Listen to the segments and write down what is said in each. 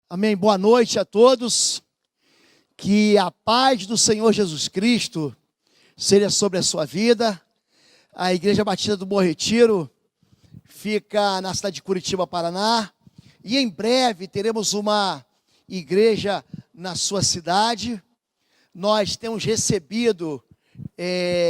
Amém. Boa noite a todos. Que a paz do Senhor Jesus Cristo seja sobre a sua vida. A Igreja Batista do Bom Retiro fica na cidade de Curitiba, Paraná. E em breve teremos uma igreja na sua cidade. Nós temos recebido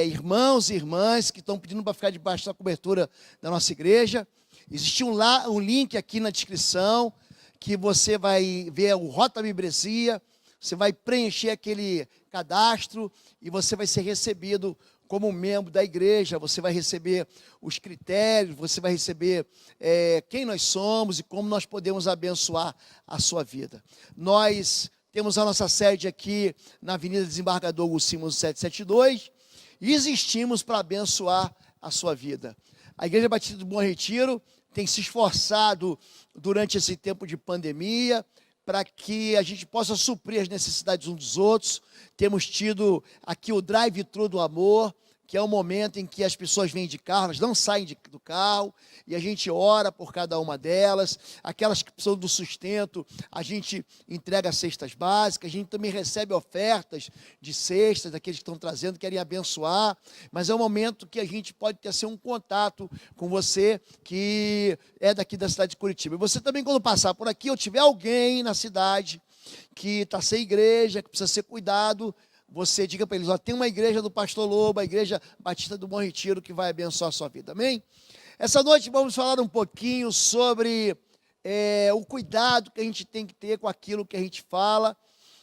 irmãos e irmãs que estão pedindo para ficar debaixo da cobertura da nossa igreja. Existe um link aqui na descrição, que você vai ver o Rota Membresia, você vai preencher aquele cadastro e você vai ser recebido como membro da igreja, você vai receber os critérios, você vai receber quem nós somos e como nós podemos abençoar a sua vida. Nós temos a nossa sede aqui na Avenida Desembargador Agostinho 772 e existimos para abençoar a sua vida. A Igreja Batista do Bom Retiro tem se esforçado durante esse tempo de pandemia para que a gente possa suprir as necessidades uns dos outros. Temos tido aqui o drive-thru do amor, que é o momento em que as pessoas vêm de carro, elas não saem do carro, e a gente ora por cada uma delas. Aquelas que precisam do sustento, a gente entrega cestas básicas, a gente também recebe ofertas de cestas, daqueles que estão trazendo, querem abençoar, mas é um momento que a gente pode ter assim, um contato com você, que é daqui da cidade de Curitiba. E você também, quando passar por aqui, ou tiver alguém na cidade que está sem igreja, que precisa ser cuidado, você diga para eles, tem uma igreja do Pastor Lobo, a Igreja Batista do Bom Retiro, que vai abençoar a sua vida, amém? Essa noite vamos falar um pouquinho sobre o cuidado que a gente tem que ter com aquilo que a gente fala.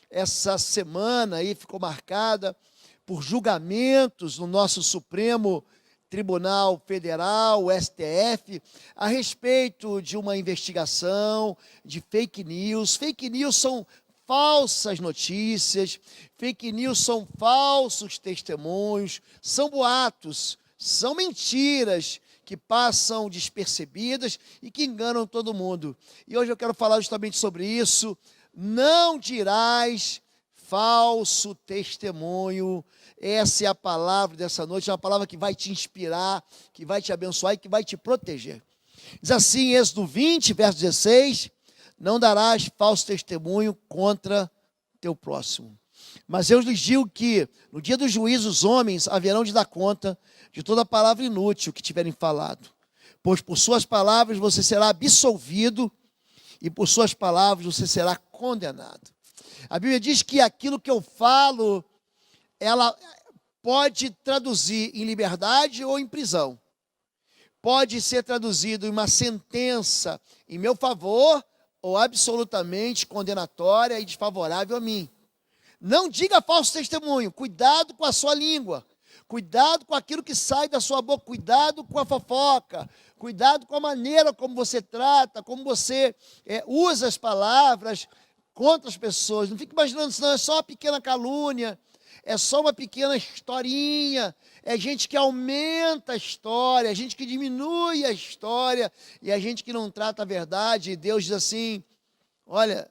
Essa semana aí ficou marcada por julgamentos no nosso Supremo Tribunal Federal, o STF, a respeito de uma investigação de fake news. Fake news são falsas notícias, fake news são falsos testemunhos, são boatos, são mentiras que passam despercebidas e que enganam todo mundo. E hoje eu quero falar justamente sobre isso. Não dirás falso testemunho. Essa é a palavra dessa noite, é uma palavra que vai te inspirar, que vai te abençoar e que vai te proteger. Diz assim, Êxodo 20, verso 16, não darás falso testemunho contra teu próximo. Mas eu lhes digo que no dia do juízo os homens haverão de dar conta de toda palavra inútil que tiverem falado. Pois por suas palavras você será absolvido e por suas palavras você será condenado. A Bíblia diz que aquilo que eu falo, ela pode traduzir em liberdade ou em prisão. Pode ser traduzido em uma sentença em meu favor ou absolutamente condenatória e desfavorável a mim. Não diga falso testemunho, cuidado com a sua língua, cuidado com aquilo que sai da sua boca, cuidado com a fofoca, cuidado com a maneira como você trata, como você usa as palavras contra as pessoas. Não fique imaginando, senão é só uma pequena calúnia, é só uma pequena historinha, é gente que aumenta a história, é gente que diminui a história, e é gente que não trata a verdade. E Deus diz assim, olha,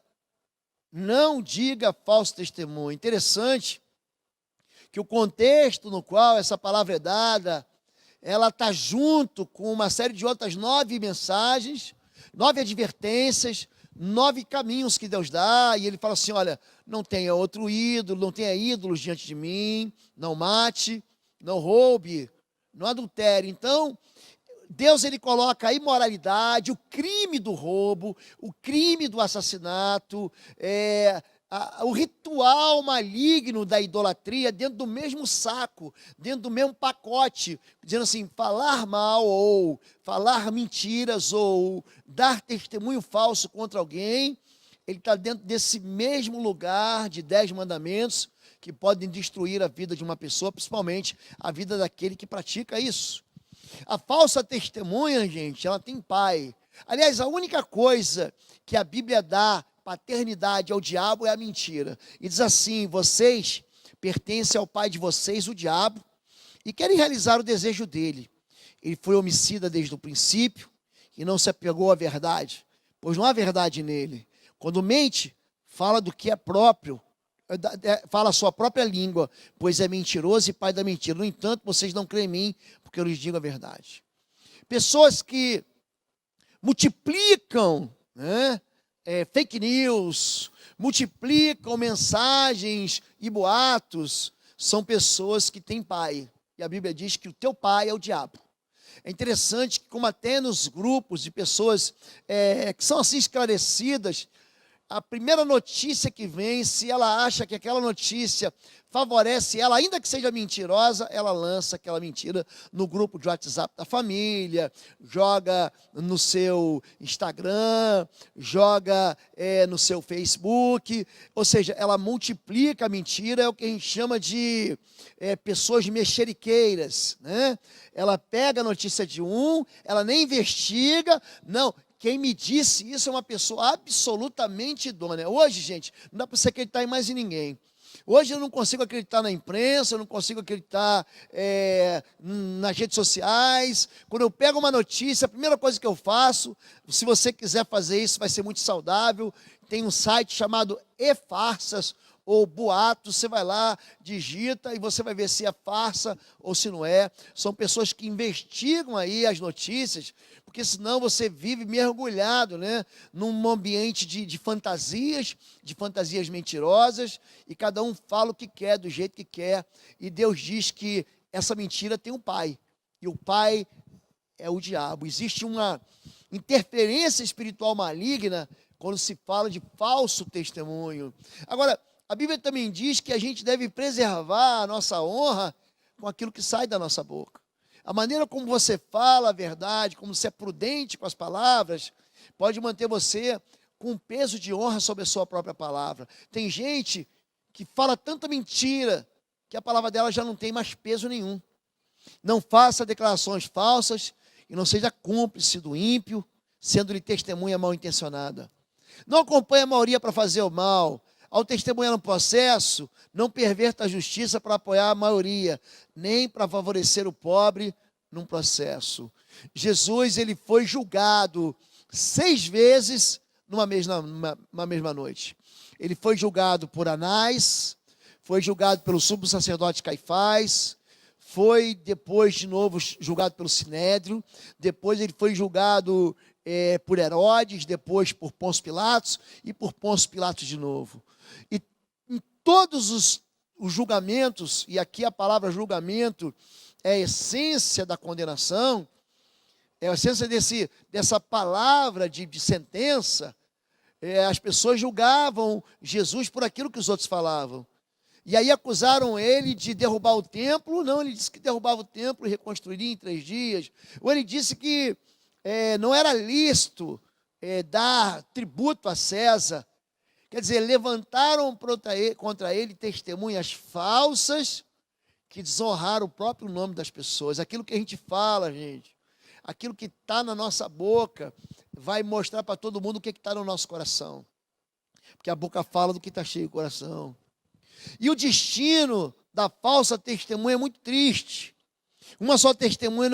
não diga falso testemunho. Interessante que o contexto no qual essa palavra é dada, ela está junto com uma série de outras 9 mensagens, 9 advertências, 9 caminhos que Deus dá, e ele fala assim, olha, não tenha outro ídolo, não tenha ídolos diante de mim, não mate, não roube, não adultere. Então, Deus ele coloca a imoralidade, o crime do roubo, o crime do assassinato, o ritual maligno da idolatria dentro do mesmo saco, dentro do mesmo pacote, dizendo assim, falar mal ou falar mentiras ou dar testemunho falso contra alguém, ele está dentro desse mesmo lugar de 10 mandamentos que podem destruir a vida de uma pessoa, principalmente a vida daquele que pratica isso. A falsa testemunha, gente, ela tem pai. Aliás, a única coisa que a Bíblia dá paternidade ao diabo é a mentira. E diz assim, vocês pertencem ao pai de vocês, o diabo, e querem realizar o desejo dele. Ele foi homicida desde o princípio e não se apegou à verdade, pois não há verdade nele. Quando mente, fala do que é próprio, fala a sua própria língua, pois é mentiroso e pai da mentira. No entanto, vocês não creem em mim, porque eu lhes digo a verdade. Pessoas que multiplicam, fake news, multiplicam mensagens e boatos, são pessoas que têm pai. E a Bíblia diz que o teu pai é o diabo. É interessante que, como até nos grupos de pessoas que são assim esclarecidas, a primeira notícia que vem, se ela acha que aquela notícia favorece ela, ainda que seja mentirosa, ela lança aquela mentira no grupo de WhatsApp da família, joga no seu Instagram, joga no seu Facebook, ou seja, ela multiplica a mentira, é o que a gente chama de pessoas mexeriqueiras, né? Ela pega a notícia de ela nem investiga, não. Quem me disse isso é uma pessoa absolutamente idônea. Hoje, gente, não dá para você acreditar em mais em ninguém. Hoje eu não consigo acreditar na imprensa, eu não consigo acreditar nas redes sociais. Quando eu pego uma notícia, a primeira coisa que eu faço, se você quiser fazer isso, vai ser muito saudável. Tem um site chamado E-Farsas ou Boatos, você vai lá, digita e você vai ver se é farsa ou se não é. São pessoas que investigam aí as notícias, porque senão você vive mergulhado, né, num ambiente de fantasias mentirosas, e cada um fala o que quer, do jeito que quer, e Deus diz que essa mentira tem um pai, e o pai é o diabo. Existe uma interferência espiritual maligna quando se fala de falso testemunho. Agora, a Bíblia também diz que a gente deve preservar a nossa honra com aquilo que sai da nossa boca. A maneira como você fala a verdade, como você é prudente com as palavras, pode manter você com um peso de honra sobre a sua própria palavra. Tem gente que fala tanta mentira que a palavra dela já não tem mais peso nenhum. Não faça declarações falsas e não seja cúmplice do ímpio, sendo-lhe testemunha mal intencionada. Não acompanhe a maioria para fazer o mal. Ao testemunhar no processo, não perverta a justiça para apoiar a maioria, nem para favorecer o pobre num processo. Jesus, ele foi julgado 6 vezes numa mesma noite. Ele foi julgado por Anás, foi julgado pelo sumo sacerdote Caifás, foi depois de novo julgado pelo Sinédrio, depois ele foi julgado por Herodes, depois por Pôncio Pilatos e por Pôncio Pilatos de novo. E em todos os julgamentos, e aqui a palavra julgamento é a essência da condenação, é a essência dessa palavra de sentença, as pessoas julgavam Jesus por aquilo que os outros falavam. E aí acusaram ele de derrubar o templo. Não, ele disse que derrubava o templo e reconstruiria em 3 dias. Ou ele disse que não era lícito dar tributo a César. Quer dizer, levantaram contra ele testemunhas falsas que desonraram o próprio nome das pessoas. Aquilo que a gente fala, gente, aquilo que está na nossa boca, vai mostrar para todo mundo o que está no nosso coração. Porque a boca fala do que está cheio o coração. E o destino da falsa testemunha é muito triste. Uma só testemunha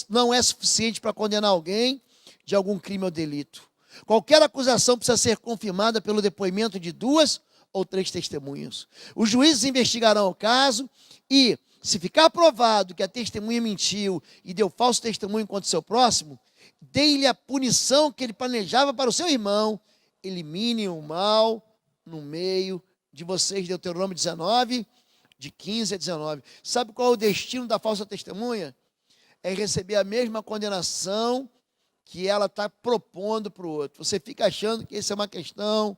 não é suficiente para condenar alguém de algum crime ou delito. Qualquer acusação precisa ser confirmada pelo depoimento de 2 ou 3 testemunhas. Os juízes investigarão o caso e, se ficar provado que a testemunha mentiu e deu falso testemunho contra o seu próximo, dê-lhe a punição que ele planejava para o seu irmão. Elimine o mal no meio de vocês. Deuteronômio 19, de 15 a 19. Sabe qual é o destino da falsa testemunha? É receber a mesma condenação que ela está propondo para o outro. Você fica achando que isso é uma questão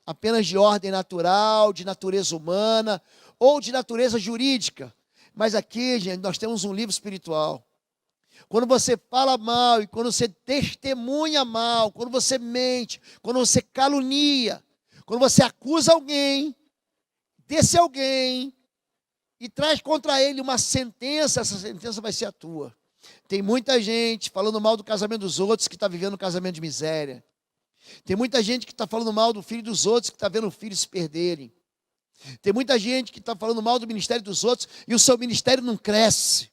apenas de ordem natural, de natureza humana ou de natureza jurídica. Mas aqui, gente, nós temos um livro espiritual. Quando você fala mal e quando você testemunha mal, quando você mente, quando você calunia, quando você acusa alguém, desse alguém, e traz contra ele uma sentença, essa sentença vai ser a tua. Tem muita gente falando mal do casamento dos outros que está vivendo um casamento de miséria. Tem muita gente que está falando mal do filho dos outros que está vendo o filho se perderem. Tem muita gente que está falando mal do ministério dos outros e o seu ministério não cresce.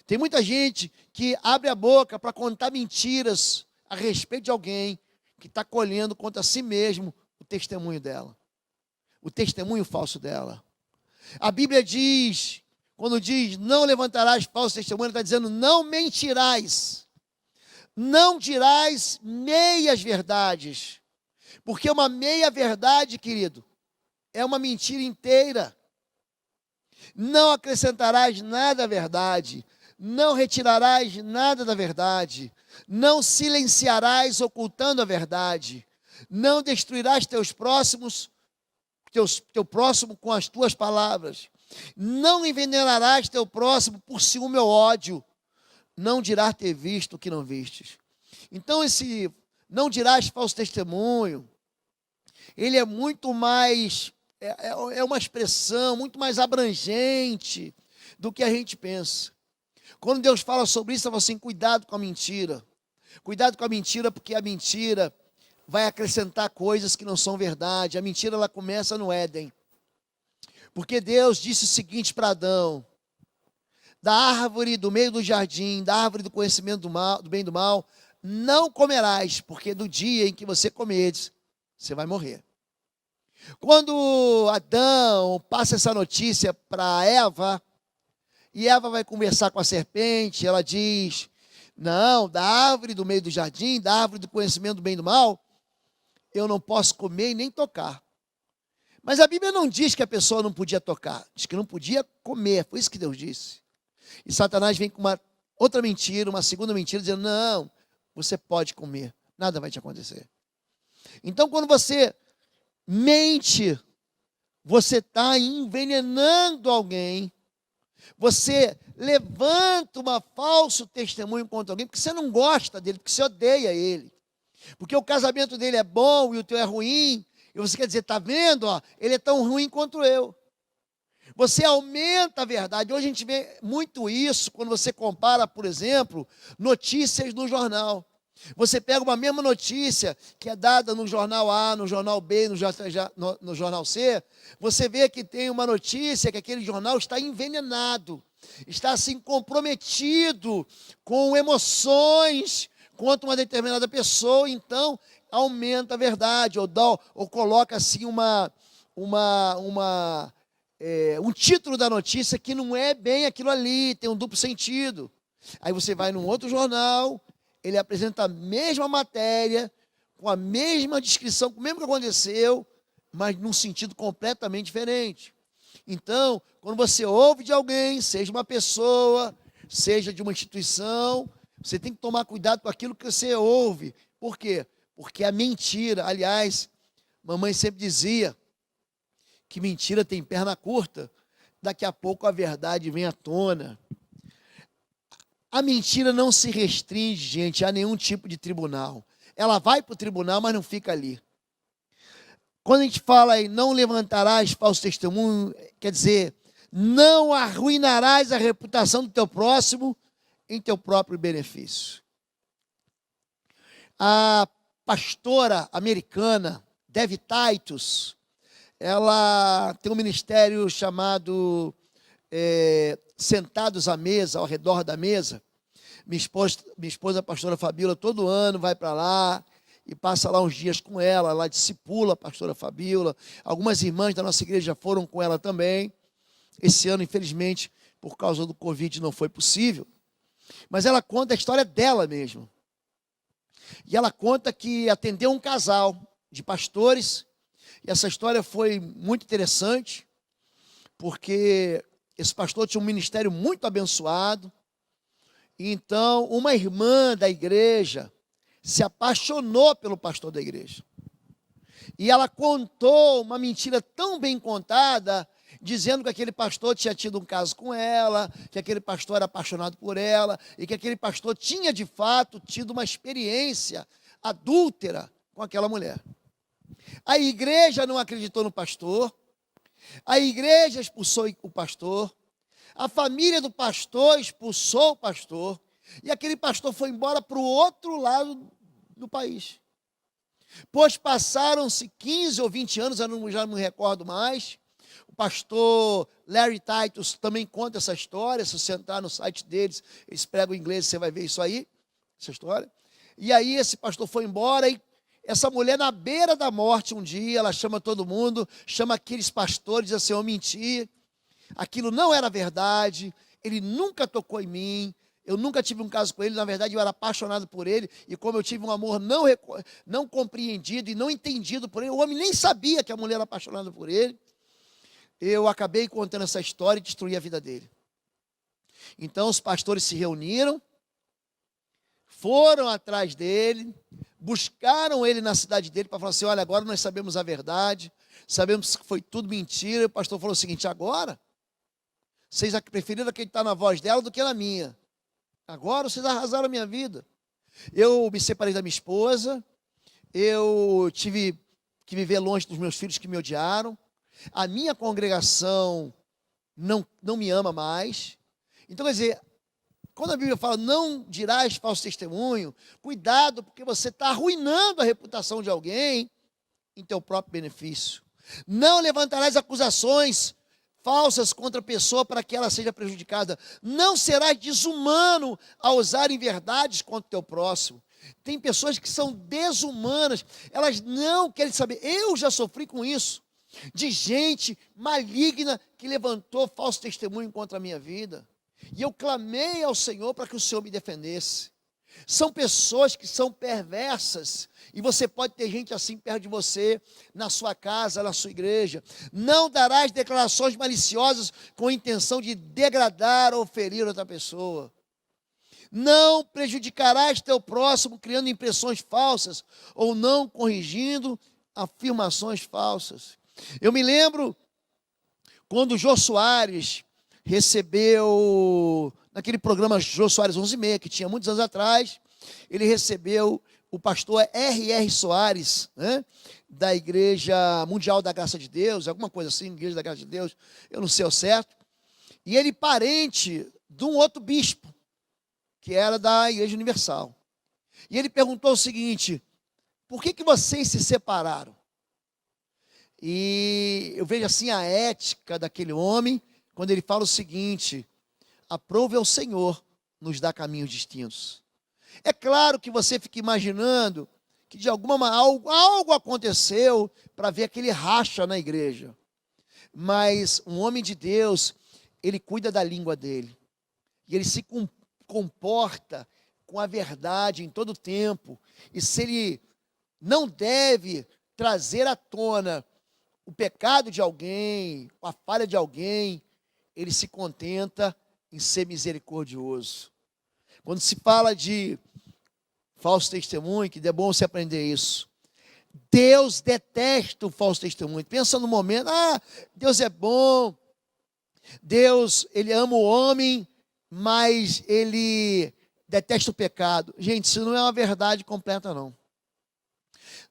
Tem muita gente que abre a boca para contar mentiras a respeito de alguém que está colhendo contra si mesmo o testemunho dela, o testemunho falso dela. A Bíblia diz, quando diz não levantarás falso testemunho, está dizendo não mentirás, não dirás meias verdades. Porque uma meia-verdade, querido, é uma mentira inteira. Não acrescentarás nada à verdade, não retirarás nada da verdade, não silenciarás ocultando a verdade, não destruirás teu próximo com as tuas palavras, não envenenarás teu próximo por ciúme ou ódio, não dirás ter visto o que não vistes. Então esse não dirás falso testemunho, ele é muito mais, é uma expressão muito mais abrangente do que a gente pensa. Quando Deus fala sobre isso, ele fala assim, cuidado com a mentira. Cuidado com a mentira, porque a mentira vai acrescentar coisas que não são verdade. A mentira, ela começa no Éden. Porque Deus disse o seguinte para Adão, da árvore do meio do jardim, da árvore do conhecimento do bem e do mal, não comerás, porque do dia em que você comeres, você vai morrer. Quando Adão passa essa notícia para Eva, e Eva vai conversar com a serpente, ela diz, não, da árvore do meio do jardim, da árvore do conhecimento do bem e do mal, eu não posso comer e nem tocar. Mas a Bíblia não diz que a pessoa não podia tocar, diz que não podia comer, foi isso que Deus disse. E Satanás vem com uma outra mentira, uma segunda mentira, dizendo, não, você pode comer, nada vai te acontecer. Então, quando você mente, você está envenenando alguém, você levanta um falso testemunho contra alguém, porque você não gosta dele, porque você odeia ele, porque o casamento dele é bom e o teu é ruim, e você quer dizer, está vendo, ó, ele é tão ruim quanto eu. Você aumenta a verdade. Hoje a gente vê muito isso quando você compara, por exemplo, notícias no jornal. Você pega uma mesma notícia que é dada no jornal A, no jornal B, no jornal C, você vê que tem uma notícia que aquele jornal está envenenado, está assim comprometido com emoções contra uma determinada pessoa, então aumenta a verdade, ou coloca assim um título da notícia que não é bem aquilo ali, tem um duplo sentido. Aí você vai num outro jornal, ele apresenta a mesma matéria, com a mesma descrição, com o mesmo que aconteceu, mas num sentido completamente diferente. Então, quando você ouve de alguém, seja uma pessoa, seja de uma instituição, você tem que tomar cuidado com aquilo que você ouve. Por quê? Porque a mentira, aliás, mamãe sempre dizia que mentira tem perna curta, daqui a pouco a verdade vem à tona. A mentira não se restringe, gente, a nenhum tipo de tribunal. Ela vai para o tribunal, mas não fica ali. Quando a gente fala em não levantarás falso testemunho, quer dizer, não arruinarás a reputação do teu próximo em teu próprio benefício. A pastora americana, Devi Titus, ela tem um ministério chamado Sentados à Mesa, ao redor da mesa. Minha esposa, a pastora Fabíola, todo ano vai para lá e passa lá uns dias com ela discipula a pastora Fabíola. Algumas irmãs da nossa igreja foram com ela também. Esse ano, infelizmente, por causa do Covid, não foi possível. Mas ela conta a história dela mesmo. E ela conta que atendeu um casal de pastores. E essa história foi muito interessante, porque esse pastor tinha um ministério muito abençoado. E então, uma irmã da igreja se apaixonou pelo pastor da igreja. E ela contou uma mentira tão bem contada, dizendo que aquele pastor tinha tido um caso com ela, que aquele pastor era apaixonado por ela, e que aquele pastor tinha, de fato, tido uma experiência adúltera com aquela mulher. A igreja não acreditou no pastor, a igreja expulsou o pastor, a família do pastor expulsou o pastor, e aquele pastor foi embora para o outro lado do país. Pois passaram-se 15 ou 20 anos, eu já não me recordo mais. O pastor Larry Titus também conta essa história. Se você entrar no site deles, eles pregam em inglês, você vai ver isso aí, essa história. E aí esse pastor foi embora e essa mulher na beira da morte um dia, ela chama todo mundo, chama aqueles pastores, diz assim, eu menti, aquilo não era verdade, ele nunca tocou em mim, Eu nunca tive um caso com ele, na verdade eu era apaixonado por ele, e como eu tive um amor não compreendido e não entendido por ele, o homem nem sabia que a mulher era apaixonada por ele, eu acabei contando essa história e destruí a vida dele. Então os pastores se reuniram, foram atrás dele, buscaram ele na cidade dele para falar assim, olha, agora nós sabemos a verdade, sabemos que foi tudo mentira. E o pastor falou o seguinte, agora, vocês preferiram acreditar na voz dela do que na minha. Agora vocês arrasaram a minha vida. Eu me separei da minha esposa, eu tive que viver longe dos meus filhos que me odiaram, a minha congregação não me ama mais. Então, quer dizer, quando a Bíblia fala, não dirás falso testemunho, cuidado, porque você está arruinando a reputação de alguém em teu próprio benefício. Não levantarás acusações falsas contra a pessoa para que ela seja prejudicada. Não serás desumano ao usar verdades contra o teu próximo. Tem pessoas que são desumanas, elas não querem saber. Eu já sofri com isso, de gente maligna que levantou falso testemunho contra a minha vida. E eu clamei ao Senhor para que o Senhor me defendesse. São pessoas que são perversas, e você pode ter gente assim perto de você, na sua casa, na sua igreja. Não darás declarações maliciosas com a intenção de degradar ou ferir outra pessoa. Não prejudicarás teu próximo criando impressões falsas, ou não corrigindo afirmações falsas. Eu me lembro quando o Jô Soares recebeu, naquele programa Jô Soares 11:30, que tinha muitos anos atrás, ele recebeu o pastor R.R. Soares, né, da Igreja Mundial da Graça de Deus, alguma coisa assim, Igreja da Graça de Deus, eu não sei o certo, e ele parente de um outro bispo, que era da Igreja Universal. E ele perguntou o seguinte, por que vocês se separaram? E eu vejo assim a ética daquele homem, quando ele fala o seguinte, aprove ao Senhor nos dar caminhos distintos. É claro que você fica imaginando que de alguma maneira algo aconteceu para ver aquele racha na igreja. Mas um homem de Deus, ele cuida da língua dele. E ele se comporta com a verdade em todo o tempo. E se ele não deve trazer à tona o pecado de alguém, a falha de alguém, ele se contenta em ser misericordioso. Quando se fala de falso testemunho, que é bom você aprender isso. Deus detesta o falso testemunho. Pensa no momento, Deus é bom, Deus, ele ama o homem, mas ele detesta o pecado. Gente, isso não é uma verdade completa, não.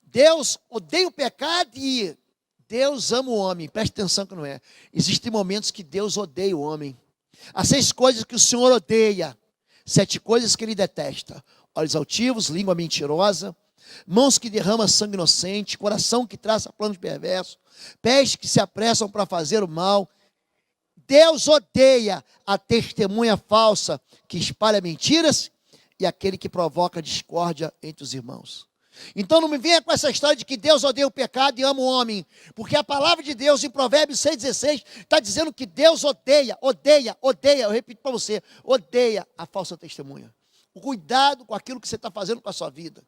Deus odeia o pecado e Deus ama o homem. Preste atenção que não é. Existem momentos que Deus odeia o homem. Há 6 coisas que o Senhor odeia, 7 coisas que ele detesta: olhos altivos, língua mentirosa, mãos que derramam sangue inocente, coração que traça planos perversos, pés que se apressam para fazer o mal. Deus odeia a testemunha falsa que espalha mentiras e aquele que provoca discórdia entre os irmãos. Então não me venha com essa história de que Deus odeia o pecado e ama o homem, porque a palavra de Deus em Provérbios 6,16 está dizendo que Deus odeia, eu repito para você, odeia a falsa testemunha. Cuidado com aquilo que você está fazendo com a sua vida.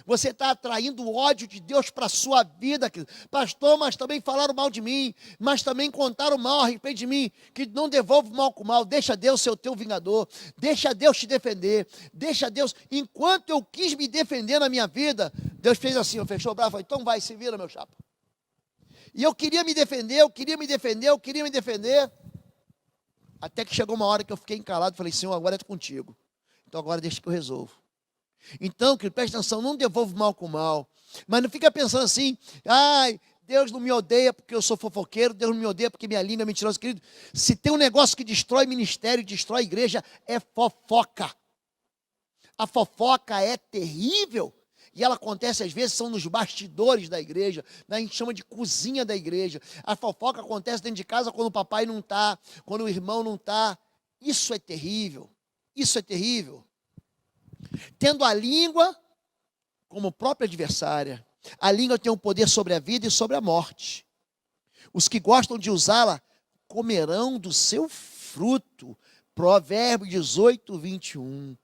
Você está atraindo o ódio de Deus para a sua vida, querido. Pastor, mas também falaram mal de mim, mas também contaram mal a respeito de mim, que não devolve mal com mal. Deixa Deus ser o teu vingador, deixa Deus te defender, deixa Deus. Enquanto eu quis me defender na minha vida, Deus fez assim, fechou o braço, falou, então vai, se vira, meu chapa. E eu queria me defender, até que chegou uma hora que eu fiquei encalado e falei, Senhor, agora é contigo. Então agora deixa que eu resolvo. Então, querido, presta atenção, não devolve mal com mal. Mas não fica pensando assim, Deus não me odeia porque eu sou fofoqueiro, Deus não me odeia porque minha língua é mentirosa. Querido, se tem um negócio que destrói ministério, destrói igreja, é fofoca. A fofoca é terrível. E ela acontece, às vezes, são nos bastidores da igreja, a gente chama de cozinha da igreja. A fofoca acontece dentro de casa quando o papai não está, quando o irmão não está. Isso é terrível, isso é terrível. Tendo a língua como própria adversária. A língua tem um poder sobre a vida e sobre a morte. Os que gostam de usá-la comerão do seu fruto. Provérbios 18, 21.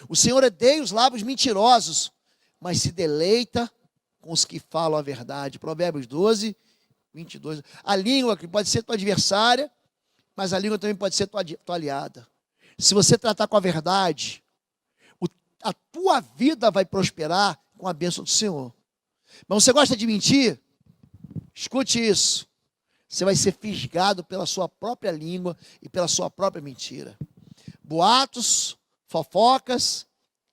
O Senhor odeia os lábios mentirosos, mas se deleita com os que falam a verdade. Provérbios 12, 22. A língua que pode ser tua adversária, mas a língua também pode ser tua aliada. Se você tratar com a verdade, a tua vida vai prosperar com a bênção do Senhor. Mas você gosta de mentir? Escute isso. Você vai ser fisgado pela sua própria língua e pela sua própria mentira. Boatos, fofocas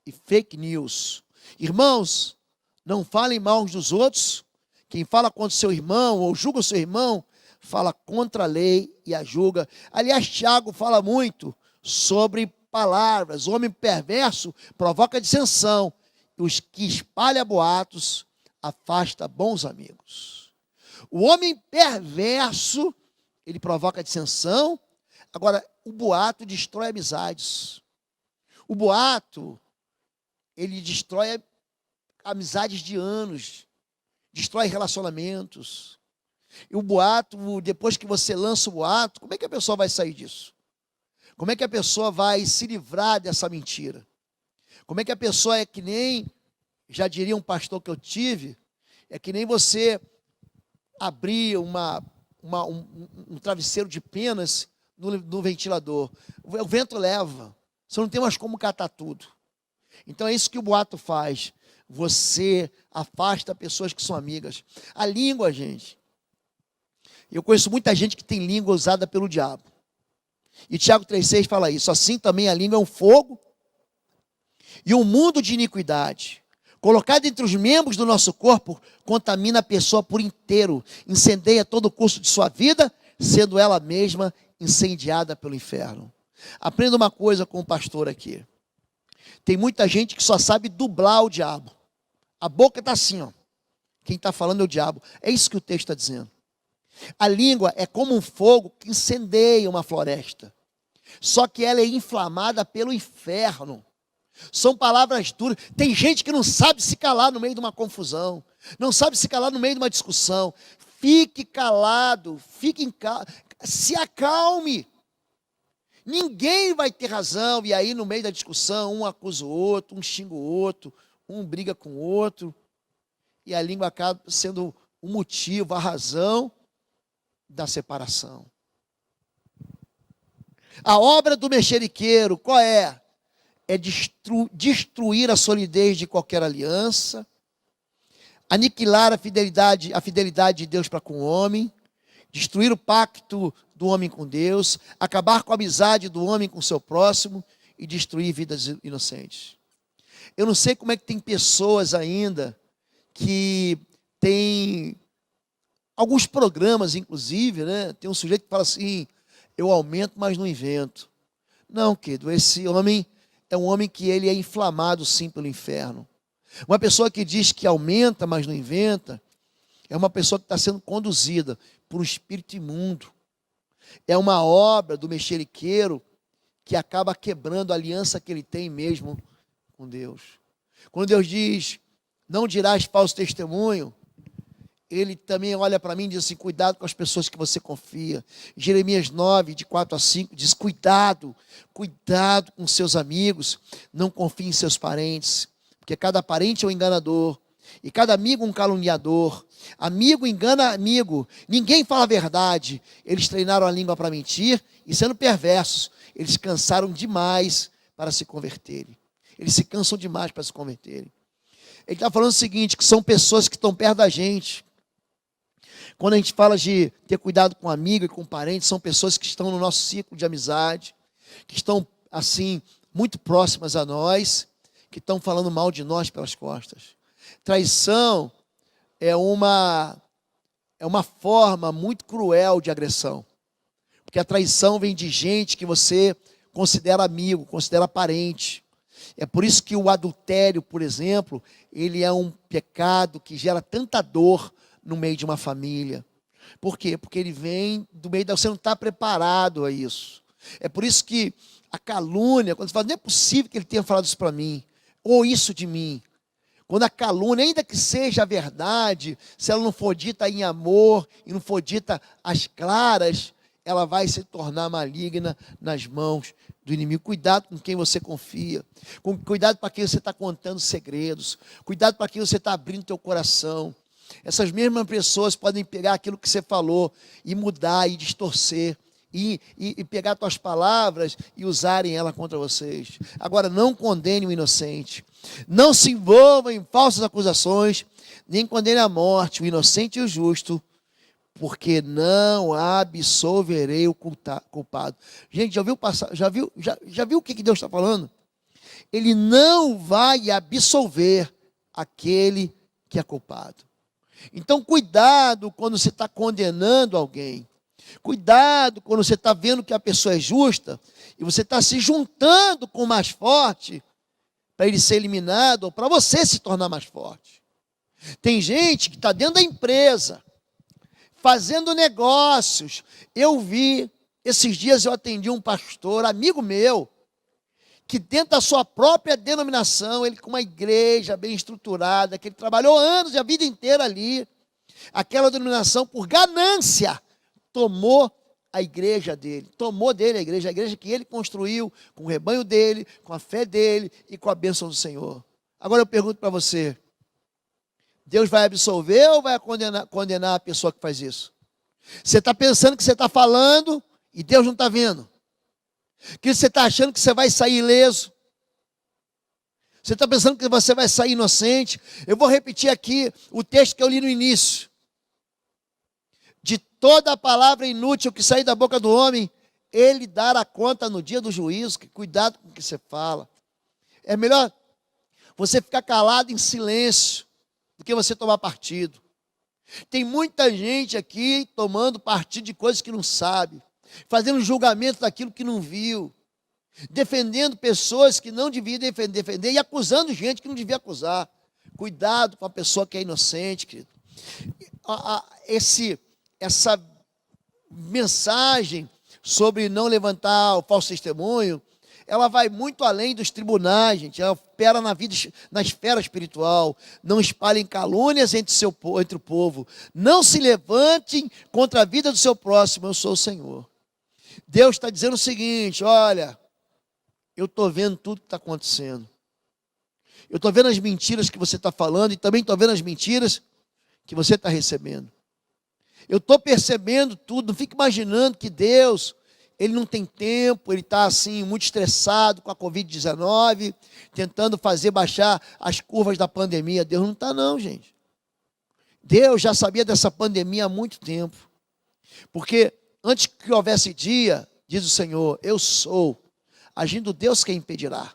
e fake news. Irmãos, não falem mal uns dos outros. Quem fala contra o seu irmão ou julga o seu irmão, fala contra a lei e a julga. Aliás, Tiago fala muito sobre palavras. O homem perverso provoca dissensão. E os que espalham boatos afasta bons amigos. O homem perverso, ele provoca dissensão. Agora, o boato destrói amizades. O boato, ele destrói amizades de anos, destrói relacionamentos. E o boato, depois que você lança o boato, como é que a pessoa vai sair disso? Como é que a pessoa vai se livrar dessa mentira? Como é que a pessoa é que nem, já diria um pastor que eu tive, é que nem você abrir um travesseiro de penas no ventilador. O vento leva. Você não tem mais como catar tudo. Então é isso que o boato faz. Você afasta pessoas que são amigas. A língua, gente. Eu conheço muita gente que tem língua usada pelo diabo. E Tiago 3,6 fala isso. Assim também a língua é um fogo e um mundo de iniquidade. Colocado entre os membros do nosso corpo, contamina a pessoa por inteiro, incendeia todo o curso de sua vida, sendo ela mesma incendiada pelo inferno. Aprenda uma coisa com o pastor aqui. Tem muita gente que só sabe dublar o diabo. A boca está assim, ó. Quem está falando é o diabo. É isso que o texto está dizendo. A língua é como um fogo que incendeia uma floresta. Só que ela é inflamada pelo inferno. São palavras duras. Tem gente que não sabe se calar no meio de uma confusão. Não sabe se calar no meio de uma discussão. Fique calado. Se acalme. Ninguém vai ter razão. E aí no meio da discussão, um acusa o outro, um xinga o outro, um briga com o outro. E a língua acaba sendo o motivo, a razão da separação. A obra do mexeriqueiro, qual é? É destruir a solidez de qualquer aliança, aniquilar a fidelidade de Deus para com o homem, destruir o pacto do homem com Deus, acabar com a amizade do homem com o seu próximo e destruir vidas inocentes. Eu não sei como é que tem pessoas ainda que tem alguns programas, inclusive, né? Tem um sujeito que fala assim, eu aumento, mas não invento. Não, querido, esse homem é um homem que ele é inflamado sim pelo inferno. Uma pessoa que diz que aumenta, mas não inventa, é uma pessoa que está sendo conduzida por um espírito imundo. É uma obra do mexeriqueiro que acaba quebrando a aliança que ele tem mesmo com Deus. Quando Deus diz, não dirás falso testemunho, ele também olha para mim e diz assim, cuidado com as pessoas que você confia. Jeremias 9, de 4 a 5, diz, cuidado com seus amigos, não confie em seus parentes, porque cada parente é um enganador, e cada amigo um caluniador. Amigo engana amigo, ninguém fala a verdade. Eles treinaram a língua para mentir, e sendo perversos, eles cansaram demais para se converterem. Eles se cansam demais para se converterem. Ele está falando o seguinte, que são pessoas que estão perto da gente. Quando a gente fala de ter cuidado com amigo e com parente, são pessoas que estão no nosso ciclo de amizade, que estão, assim, muito próximas a nós, que estão falando mal de nós pelas costas. Traição é uma forma muito cruel de agressão. Porque a traição vem de gente que você considera amigo, considera parente. É por isso que o adultério, por exemplo, ele é um pecado que gera tanta dor no meio de uma família. Por quê? Porque ele vem do meio da... Você não está preparado a isso. É por isso que a calúnia, quando você fala, não é possível que ele tenha falado isso para mim, ou isso de mim. Quando a calúnia, ainda que seja a verdade, se ela não for dita em amor, e não for dita às claras, ela vai se tornar maligna nas mãos do inimigo. Cuidado com quem você confia. Cuidado para quem você está contando segredos. Cuidado para quem você está abrindo teu coração. Essas mesmas pessoas podem pegar aquilo que você falou e mudar e distorcer. E pegar tuas palavras e usarem ela contra vocês. Agora, não condene o inocente. Não se envolva em falsas acusações, nem condene à morte o inocente e o justo, porque não absolverei o culpado. Gente, já viu o que Deus está falando? Ele não vai absolver aquele que é culpado. Então, cuidado quando você está condenando alguém. Cuidado quando você está vendo que a pessoa é justa e você está se juntando com o mais forte para ele ser eliminado ou para você se tornar mais forte. Tem gente que está dentro da empresa, fazendo negócios. Esses dias eu atendi um pastor, amigo meu, que dentro da sua própria denominação, ele com uma igreja bem estruturada, que ele trabalhou anos e a vida inteira ali, aquela denominação por ganância, tomou a igreja dele, tomou dele a igreja que ele construiu com o rebanho dele, com a fé dele e com a bênção do Senhor. Agora eu pergunto para você, Deus vai absolver ou vai condenar a pessoa que faz isso? Você está pensando que você está falando e Deus não está vendo? Que você está achando que você vai sair ileso? Você está pensando que você vai sair inocente? Eu vou repetir aqui o texto que eu li no início. De toda a palavra inútil que sair da boca do homem, ele dará conta no dia do juízo. Cuidado com o que você fala. É melhor você ficar calado em silêncio do que você tomar partido. Tem muita gente aqui tomando partido de coisas que não sabe, fazendo julgamento daquilo que não viu, defendendo pessoas que não deviam defender e acusando gente que não devia acusar. Cuidado com a pessoa que é inocente, querido. Essa mensagem sobre não levantar o falso testemunho, ela vai muito além dos tribunais, gente. Ela opera na esfera espiritual. Não espalhem calúnias entre o povo. Não se levantem contra a vida do seu próximo. Eu sou o Senhor. Deus está dizendo o seguinte: olha, eu estou vendo tudo que está acontecendo. Eu estou vendo as mentiras que você está falando e também estou vendo as mentiras que você está recebendo. Eu estou percebendo tudo. Não fique imaginando que Deus, ele não tem tempo, ele está assim muito estressado com a Covid-19, tentando fazer baixar as curvas da pandemia. Deus não está não, gente. Deus já sabia dessa pandemia há muito tempo. Porque antes que houvesse dia, diz o Senhor, eu sou. Agindo Deus, quem impedirá?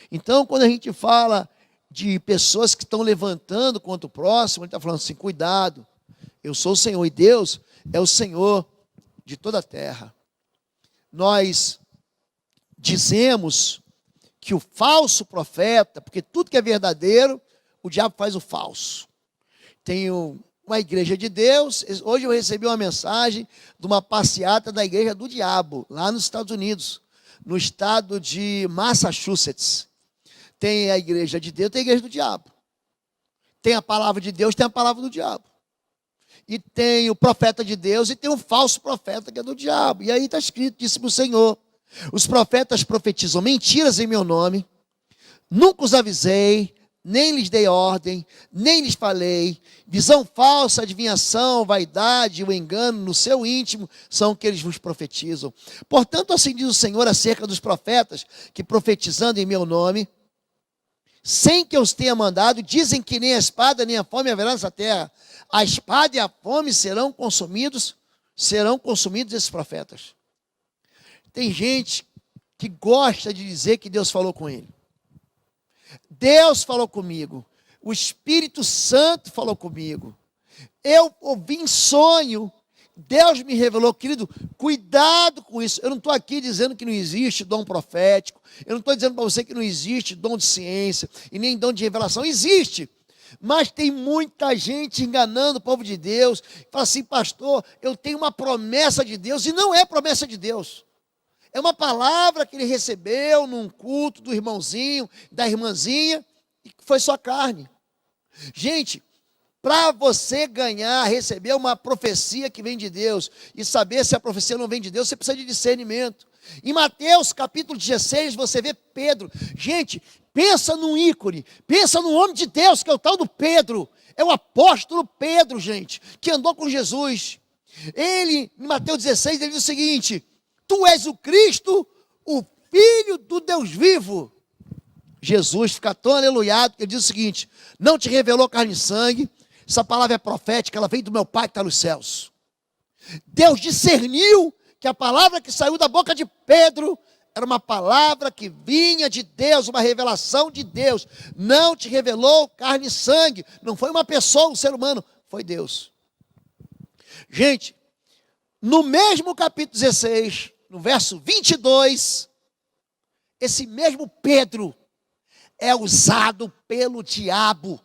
Então, quando a gente fala de pessoas que estão levantando contra o próximo, ele está falando assim, cuidado. Eu sou o Senhor e Deus é o Senhor de toda a terra. Nós dizemos que o falso profeta, porque tudo que é verdadeiro, o diabo faz o falso. Tenho uma igreja de Deus, hoje eu recebi uma mensagem de uma passeata da igreja do diabo, lá nos Estados Unidos, no estado de Massachusetts. Tem a igreja de Deus, tem a igreja do diabo. Tem a palavra de Deus, tem a palavra do diabo. E tem o profeta de Deus e tem um falso profeta que é do diabo. E aí está escrito, disse-me o Senhor, os profetas profetizam mentiras em meu nome, nunca os avisei, nem lhes dei ordem, nem lhes falei. Visão falsa, adivinhação, vaidade, o engano no seu íntimo são o que eles vos profetizam. Portanto, assim diz o Senhor acerca dos profetas que profetizando em meu nome, sem que eu os tenha mandado, dizem que nem a espada nem a fome haverá nessa terra. A espada e a fome serão consumidos esses profetas. Tem gente que gosta de dizer que Deus falou com ele. Deus falou comigo. O Espírito Santo falou comigo. Eu ouvi em sonho. Deus me revelou, querido, cuidado com isso. Eu não estou aqui dizendo que não existe dom profético. Eu não estou dizendo para você que não existe dom de ciência e nem dom de revelação. Existe. Mas tem muita gente enganando o povo de Deus. Fala assim, pastor, eu tenho uma promessa de Deus. E não é promessa de Deus. É uma palavra que ele recebeu num culto do irmãozinho, da irmãzinha, e foi só carne. Gente, Para você ganhar, receber uma profecia que vem de Deus e saber se a profecia não vem de Deus, você precisa de discernimento. Em Mateus capítulo 16, você vê Pedro. Gente, pensa num ícone, pensa num homem de Deus, que é o tal do Pedro. É o apóstolo Pedro, gente, que andou com Jesus. Ele, em Mateus 16, ele diz o seguinte: tu és o Cristo, o Filho do Deus vivo. Jesus fica tão aleluiado que ele diz o seguinte: não te revelou carne e sangue, essa palavra é profética, ela vem do meu Pai que está nos céus. Deus discerniu que a palavra que saiu da boca de Pedro era uma palavra que vinha de Deus, uma revelação de Deus. Não te revelou carne e sangue, não foi uma pessoa, um ser humano, foi Deus. Gente, no mesmo capítulo 16, no verso 22, esse mesmo Pedro é usado pelo diabo.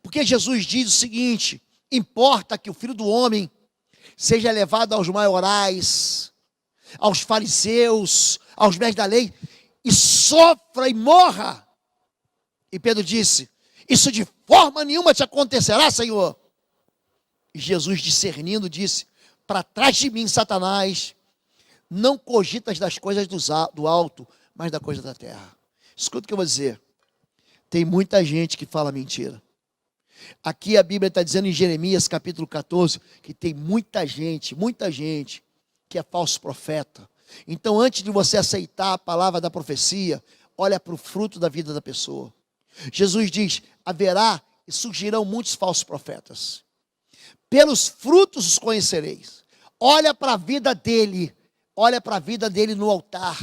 Porque Jesus diz o seguinte: importa que o Filho do Homem seja levado aos maiorais, aos fariseus, aos mestres da lei, e sofra e morra. E Pedro disse: isso de forma nenhuma te acontecerá, Senhor. E Jesus, discernindo, disse: para trás de mim, Satanás, não cogitas das coisas do alto, mas da coisa da terra. Escuta o que eu vou dizer. Tem muita gente que fala mentira. Aqui a Bíblia está dizendo em Jeremias capítulo 14, que tem muita gente que é falso profeta. Então, antes de você aceitar a palavra da profecia, olha para o fruto da vida da pessoa. Jesus diz: haverá e surgirão muitos falsos profetas. Pelos frutos os conhecereis. Olha para a vida dele, olha para a vida dele no altar.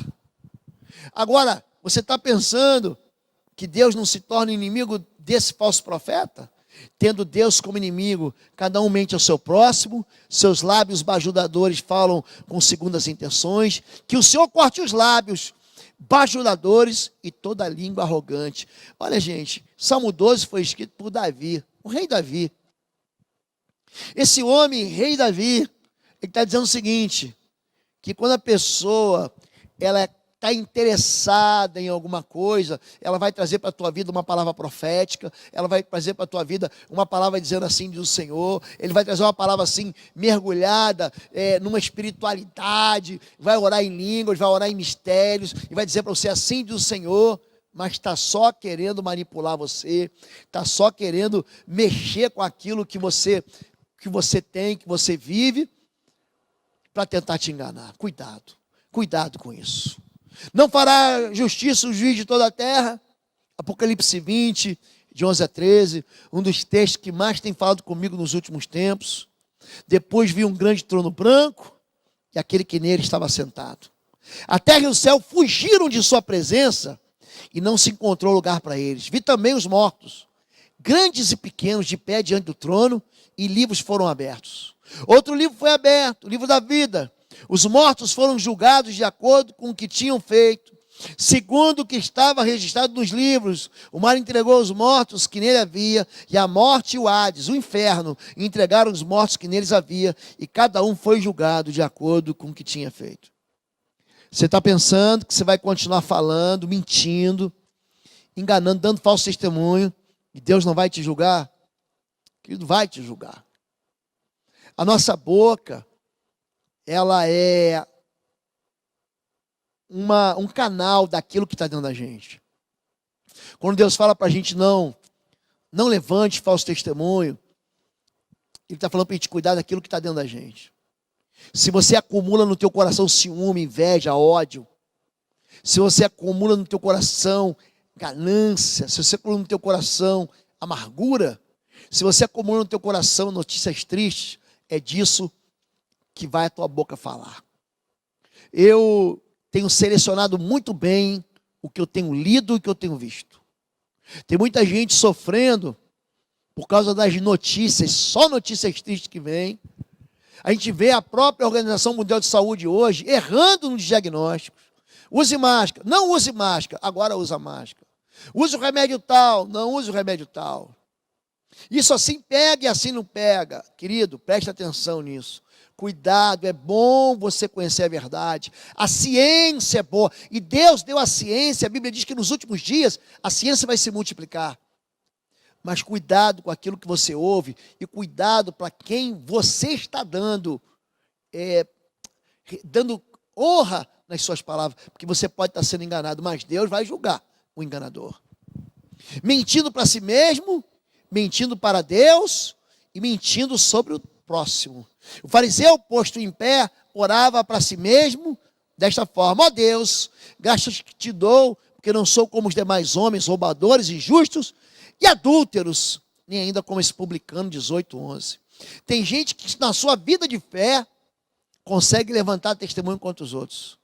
Agora, você está pensando que Deus não se torna inimigo desse falso profeta? Tendo Deus como inimigo, cada um mente ao seu próximo, seus lábios bajudadores falam com segundas intenções, que o Senhor corte os lábios bajudadores e toda a língua arrogante. Olha, gente, Salmo 12 foi escrito por Davi, o rei Davi. Esse homem, rei Davi, ele está dizendo o seguinte: que quando a pessoa ela está interessada em alguma coisa, ela vai trazer para a tua vida uma palavra profética, ela vai trazer para a tua vida uma palavra dizendo assim diz o Senhor, ele vai trazer uma palavra assim, mergulhada numa espiritualidade, vai orar em línguas, vai orar em mistérios, e vai dizer para você assim diz o Senhor, mas está só querendo manipular você, está só querendo mexer com aquilo que você tem, que você vive, para tentar te enganar. Cuidado com isso. Não fará justiça o juiz de toda a terra. Apocalipse 20, de 11 a 13, um dos textos que mais tem falado comigo nos últimos tempos. Depois vi um grande trono branco e aquele que nele estava sentado. A terra e o céu fugiram de sua presença e não se encontrou lugar para eles. Vi também os mortos, grandes e pequenos, de pé diante do trono, e livros foram abertos. Outro livro foi aberto, o livro da vida. Os mortos foram julgados de acordo com o que tinham feito, segundo o que estava registrado nos livros. O mar entregou os mortos que nele havia, e a morte e o Hades, o inferno, entregaram os mortos que neles havia, e cada um foi julgado de acordo com o que tinha feito. Você está pensando que você vai continuar falando, mentindo, enganando, dando falso testemunho, e Deus não vai te julgar? Querido, vai te julgar. A nossa boca, ela é um canal daquilo que está dentro da gente. Quando Deus fala para a gente não levante falso testemunho, Ele está falando para a gente cuidar daquilo que está dentro da gente. Se você acumula no teu coração ciúme, inveja, ódio, se você acumula no teu coração ganância, se você acumula no teu coração amargura, se você acumula no teu coração notícias tristes, é disso que vai a tua boca falar. Eu tenho selecionado muito bem o que eu tenho lido e o que eu tenho visto. Tem muita gente sofrendo por causa das notícias, só notícias tristes que vêm. A gente vê a própria Organização Mundial de Saúde hoje errando nos diagnósticos. Use máscara, não use máscara, agora usa máscara. Use o remédio tal, não use o remédio tal. Isso assim pega e assim não pega. Querido, preste atenção nisso. Cuidado, é bom você conhecer a verdade. A ciência é boa. E Deus deu a ciência, a Bíblia diz que nos últimos dias a ciência vai se multiplicar. Mas cuidado com aquilo que você ouve e cuidado para quem você está dando honra nas suas palavras, porque você pode estar sendo enganado, mas Deus vai julgar o enganador. Mentindo para si mesmo, mentindo para Deus e mentindo sobre o próximo. O fariseu, posto em pé, orava para si mesmo desta forma: ó Deus, graças que te dou, porque não sou como os demais homens, roubadores, injustos e adúlteros, nem ainda como esse publicano, 18:11. Tem gente que na sua vida de fé consegue levantar testemunho contra os outros.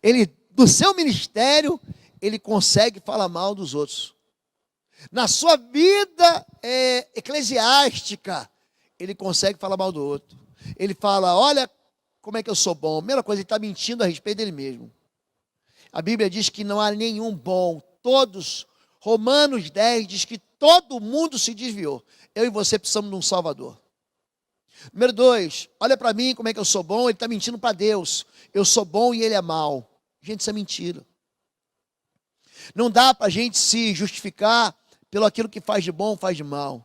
Ele, do seu ministério, ele consegue falar mal dos outros. Na sua vida eclesiástica, ele consegue falar mal do outro. Ele fala: olha como é que eu sou bom. A primeira coisa, ele está mentindo a respeito dele mesmo. A Bíblia diz que não há nenhum bom. Todos, Romanos 10 diz que todo mundo se desviou. Eu e você precisamos de um Salvador. Número 2, olha para mim como é que eu sou bom. Ele está mentindo para Deus. Eu sou bom e ele é mau. Gente, isso é mentira. Não dá para a gente se justificar pelo aquilo que faz de bom, faz de mal.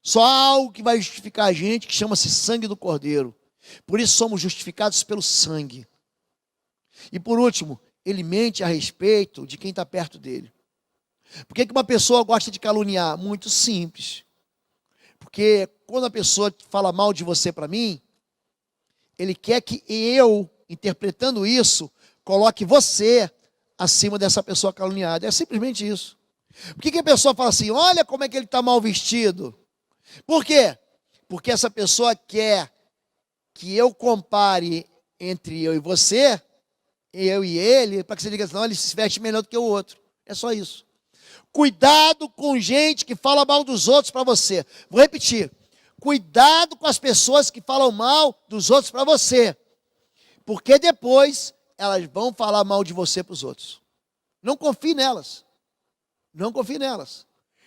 Só há algo que vai justificar a gente, que chama-se sangue do Cordeiro. Por isso somos justificados pelo sangue. E por último, ele mente a respeito de quem está perto dele. Por que uma pessoa gosta de caluniar? Muito simples. Porque quando a pessoa fala mal de você para mim, ele quer que eu, interpretando isso, coloque você acima dessa pessoa caluniada. É simplesmente isso. Por que a pessoa fala assim: olha como é que ele está mal vestido? Por quê? Porque essa pessoa quer que eu compare entre eu e você, eu e ele, para que você diga assim: não, ele se veste melhor do que o outro. É só isso. Cuidado com gente que fala mal dos outros para você. Vou repetir. Cuidado com as pessoas que falam mal dos outros para você. Porque depois elas vão falar mal de você para os outros. Não confie nelas. Não confie nelas.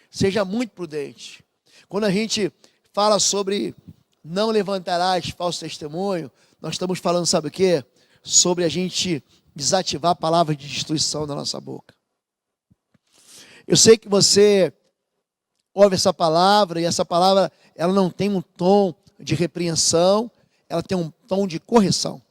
Seja muito prudente. Quando a gente fala sobre não levantarás falso testemunho, nós estamos falando, sabe o quê? Sobre a gente desativar palavras de destruição da nossa boca. Eu sei que você ouve essa palavra, e essa palavra ela não tem um tom de repreensão, ela tem um tom de correção.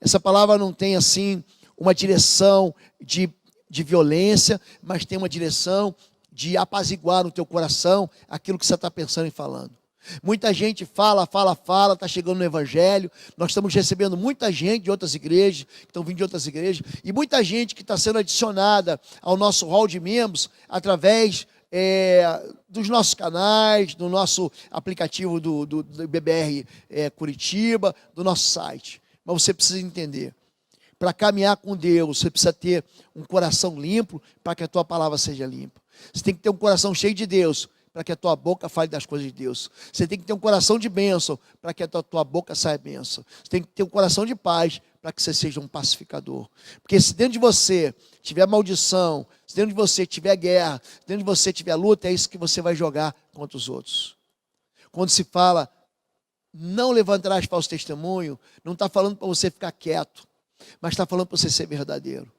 Essa palavra não tem assim uma direção de violência, mas tem uma direção de apaziguar no teu coração aquilo que você está pensando e falando. Muita gente fala, está chegando no Evangelho. Nós estamos recebendo muita gente de outras igrejas, que estão vindo de outras igrejas, e muita gente que está sendo adicionada ao nosso hall de membros através dos nossos canais, do nosso aplicativo do BBR Curitiba, do nosso site. Mas você precisa entender, para caminhar com Deus, você precisa ter um coração limpo para que a tua palavra seja limpa. Você tem que ter um coração cheio de Deus, para que a tua boca fale das coisas de Deus. Você tem que ter um coração de bênção, para que a tua boca saia bênção. Você tem que ter um coração de paz, para que você seja um pacificador. Porque se dentro de você tiver maldição, se dentro de você tiver guerra, se dentro de você tiver luta, é isso que você vai jogar contra os outros. Quando se fala, não levantarás falso testemunho, não está falando para você ficar quieto, mas está falando para você ser verdadeiro.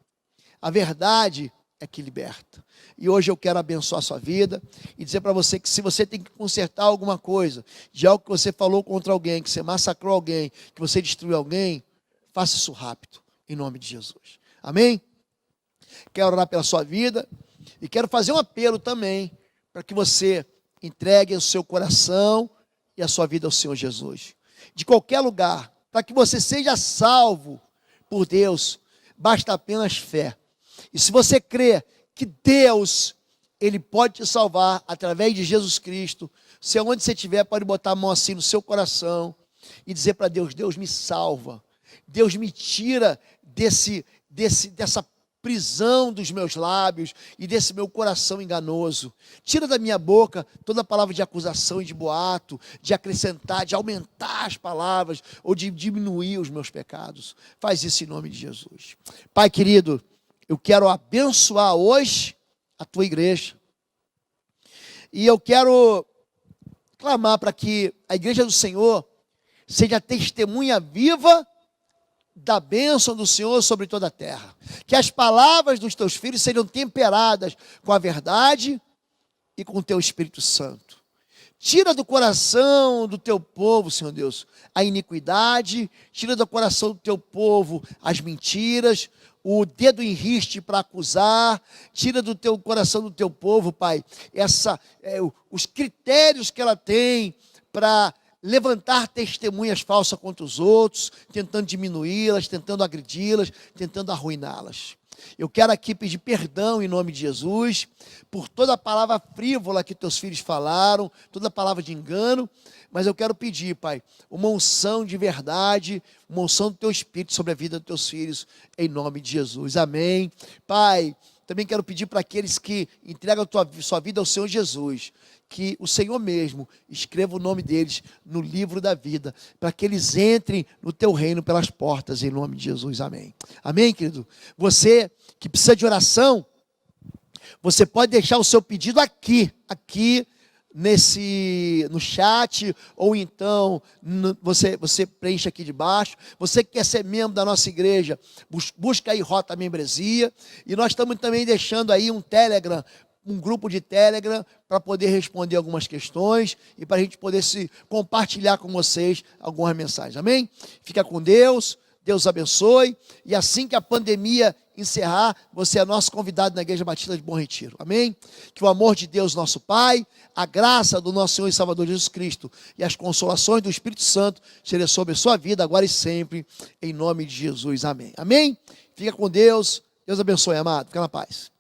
A verdade é que liberta. E hoje eu quero abençoar a sua vida e dizer para você que se você tem que consertar alguma coisa, de algo que você falou contra alguém, que você massacrou alguém, que você destruiu alguém, faça isso rápido, em nome de Jesus. Amém? Quero orar pela sua vida e quero fazer um apelo também para que você entregue o seu coração e a sua vida ao Senhor Jesus. De qualquer lugar, para que você seja salvo por Deus, basta apenas fé. E se você crê que Deus, Ele pode te salvar através de Jesus Cristo, se aonde você estiver, pode botar a mão assim no seu coração e dizer para Deus: Deus me salva, Deus me tira dessa prisão dos meus lábios e desse meu coração enganoso. Tira da minha boca toda palavra de acusação e de boato, de acrescentar, de aumentar as palavras ou de diminuir os meus pecados. Faz isso em nome de Jesus. Pai querido, eu quero abençoar hoje a tua igreja. E eu quero clamar para que a igreja do Senhor seja testemunha viva da bênção do Senhor sobre toda a terra. Que as palavras dos teus filhos sejam temperadas com a verdade e com o teu Espírito Santo. Tira do coração do teu povo, Senhor Deus, a iniquidade, tira do coração do teu povo as mentiras, o dedo em riste para acusar, tira do teu coração do teu povo, Pai, os critérios que ela tem para levantar testemunhas falsas contra os outros, tentando diminuí-las, tentando agredi-las, tentando arruiná-las. Eu quero aqui pedir perdão em nome de Jesus por toda a palavra frívola que teus filhos falaram, toda palavra de engano, mas eu quero pedir, Pai, uma unção de verdade, uma unção do teu Espírito sobre a vida dos teus filhos, em nome de Jesus. Amém. Pai, também quero pedir para aqueles que entregam a sua vida ao Senhor Jesus, que o Senhor mesmo escreva o nome deles no livro da vida, para que eles entrem no teu reino pelas portas, em nome de Jesus, amém. Amém, querido? Você que precisa de oração, você pode deixar o seu pedido aqui no chat, ou então você preenche aqui debaixo. Você que quer ser membro da nossa igreja, busca aí Rota Membresia, e nós estamos também deixando aí um grupo de Telegram para poder responder algumas questões e para a gente poder se compartilhar com vocês algumas mensagens, amém? Fica com Deus, Deus abençoe, e assim que a pandemia encerrar, você é nosso convidado na Igreja Batista de Bom Retiro, amém? Que o amor de Deus, nosso Pai, a graça do nosso Senhor e Salvador Jesus Cristo e as consolações do Espírito Santo sejam sobre a sua vida agora e sempre, em nome de Jesus, amém. Amém? Fica com Deus, Deus abençoe, amado, fica na paz.